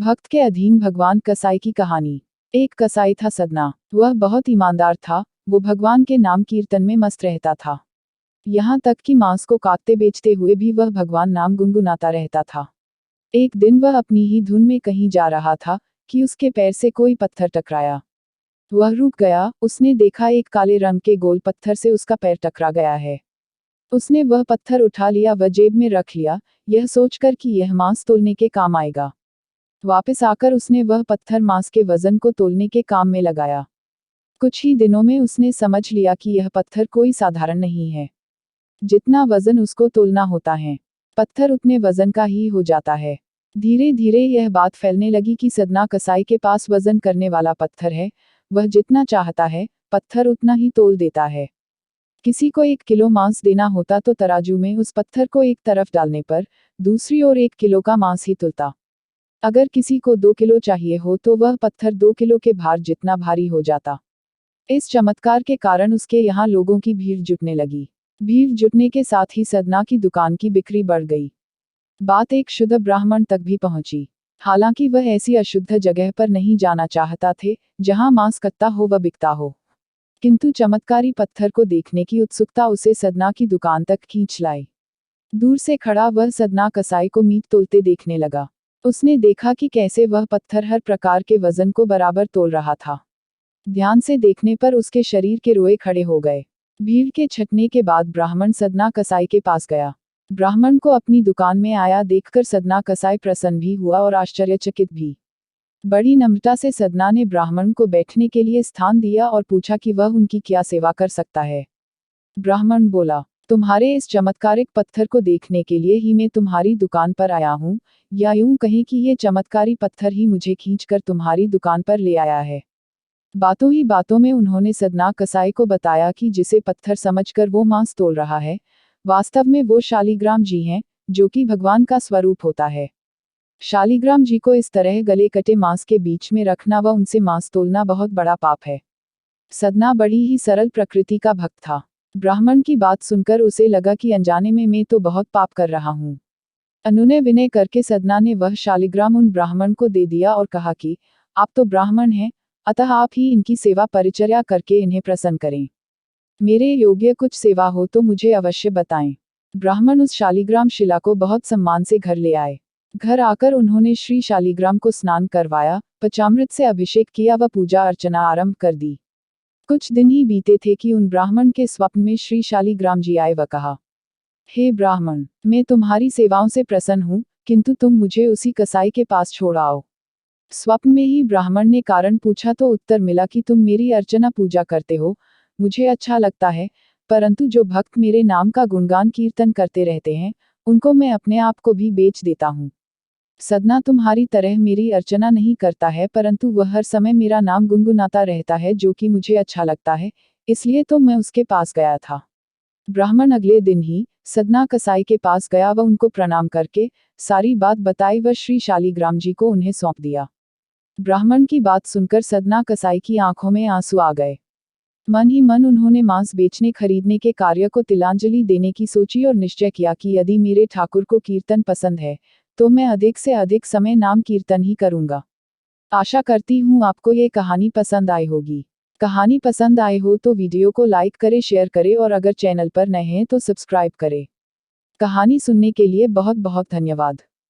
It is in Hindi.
भक्त के अधीन भगवान कसाई की कहानी। एक कसाई था सदना। वह बहुत ईमानदार था। वो भगवान के नाम कीर्तन में मस्त रहता था। यहाँ तक कि मांस को काटते बेचते हुए भी वह भगवान नाम गुनगुनाता रहता था। एक दिन वह अपनी ही धुन में कहीं जा रहा था कि उसके पैर से कोई पत्थर टकराया। वह रुक गया। उसने देखा एक काले रंग के गोल पत्थर से उसका पैर टकरा गया है। उसने वह पत्थर उठा लिया व जेब में रख लिया, यह सोचकर कि यह मांस तोलने के काम आएगा। वापस आकर उसने वह पत्थर मांस के वजन को तोलने के काम में लगाया। कुछ ही दिनों में उसने समझ लिया कि यह पत्थर कोई साधारण नहीं है। जितना वजन उसको तोलना होता है, पत्थर उतने वजन का ही हो जाता है। धीरे धीरे यह बात फैलने लगी कि सदना कसाई के पास वजन करने वाला पत्थर है। वह जितना चाहता है, पत्थर उतना ही तोल देता है। किसी को 1 किलो मांस देना होता तो तराजू में उस पत्थर को एक तरफ डालने पर दूसरी ओर 1 किलो का मांस ही तुलता। अगर किसी को 2 किलो चाहिए हो तो वह पत्थर 2 किलो के भार जितना भारी हो जाता। इस चमत्कार के कारण उसके यहाँ लोगों की भीड़ जुटने लगी। भीड़ जुटने के साथ ही सदना की दुकान की बिक्री बढ़ गई। बात एक शुद्ध ब्राह्मण तक भी पहुंची। हालांकि वह ऐसी अशुद्ध जगह पर नहीं जाना चाहता थे जहां मांस कच्चा हो व बिकता हो, किंतु चमत्कारी पत्थर को देखने की उत्सुकता उसे सदना की दुकान तक खींच लाई। दूर से खड़ा वह सदना कसाई को मीट तोलते देखने लगा। उसने देखा कि कैसे वह पत्थर हर प्रकार के वजन को बराबर तोल रहा था। ध्यान से देखने पर उसके शरीर के रोए खड़े हो गए। भीड़ के छटने के बाद ब्राह्मण सदना कसाई के पास गया। ब्राह्मण को अपनी दुकान में आया देखकर सदना कसाई प्रसन्न भी हुआ और आश्चर्यचकित भी। बड़ी नम्रता से सदना ने ब्राह्मण को बैठने के लिए स्थान दिया और पूछा कि वह उनकी क्या सेवा कर सकता है। ब्राह्मण बोला, तुम्हारे इस चमत्कारिक पत्थर को देखने के लिए ही मैं तुम्हारी दुकान पर आया हूँ, या यूं कहें कि ये चमत्कारी पत्थर ही मुझे खींचकर तुम्हारी दुकान पर ले आया है। बातों ही बातों में उन्होंने सदना कसाई को बताया कि जिसे पत्थर समझकर वो मांस तोल रहा है, वास्तव में वो शालिग्राम जी हैं, जो कि भगवान का स्वरूप होता है। शालिग्राम जी को इस तरह गले कटे मांस के बीच में रखना व उनसे मांस तोलना बहुत बड़ा पाप है। सदना बड़ी ही सरल प्रकृति का भक्त था। ब्राह्मण की बात सुनकर उसे लगा कि अनजाने में मैं तो बहुत पाप कर रहा हूँ। अनुनय विनय करके सदना ने वह शालिग्राम उन ब्राह्मण को दे दिया और कहा कि आप तो ब्राह्मण हैं, अतः आप ही इनकी सेवा परिचर्या करके इन्हें प्रसन्न करें। मेरे योग्य कुछ सेवा हो तो मुझे अवश्य बताएं। ब्राह्मण उस शालिग्राम शिला को बहुत सम्मान से घर ले आए। घर आकर उन्होंने श्री शालिग्राम को स्नान करवाया, पंचामृत से अभिषेक किया व पूजा अर्चना आरंभ कर दी। कुछ दिन ही बीते थे कि उन ब्राह्मण के स्वप्न में श्री शालिग्राम जी आए व कहा, हे ब्राह्मण, मैं तुम्हारी सेवाओं से प्रसन्न हूँ, किंतु तुम मुझे उसी कसाई के पास छोड़ आओ। स्वप्न में ही ब्राह्मण ने कारण पूछा तो उत्तर मिला कि तुम मेरी अर्चना पूजा करते हो, मुझे अच्छा लगता है, परंतु जो भक्त मेरे नाम का गुणगान कीर्तन करते रहते हैं, उनको मैं अपने आप को भी बेच देता हूँ। सदना तुम्हारी तरह मेरी अर्चना नहीं करता है, परंतु वह हर समय मेरा नाम गुनगुनाता रहता है, जो कि मुझे अच्छा लगता है, इसलिए तो मैं उसके पास गया था। ब्राह्मण अगले दिन ही सदना कसाई के पास गया व उनको प्रणाम करके सारी बात बताई व श्री शालिग्राम जी को उन्हें सौंप दिया। ब्राह्मण की बात सुनकर सदना कसाई की आंखों में आंसू आ गए। मन ही मन उन्होंने मांस बेचने खरीदने के कार्य को तिलांजलि देने की सोची और निश्चय किया कि यदि मेरे ठाकुर को कीर्तन पसंद है तो मैं अधिक से अधिक समय नाम कीर्तन ही करूंगा। आशा करती हूँ आपको ये कहानी पसंद आई होगी। कहानी पसंद आए हो तो वीडियो को लाइक करें, शेयर करें और अगर चैनल पर नए हैं तो सब्सक्राइब करें। कहानी सुनने के लिए बहुत बहुत धन्यवाद।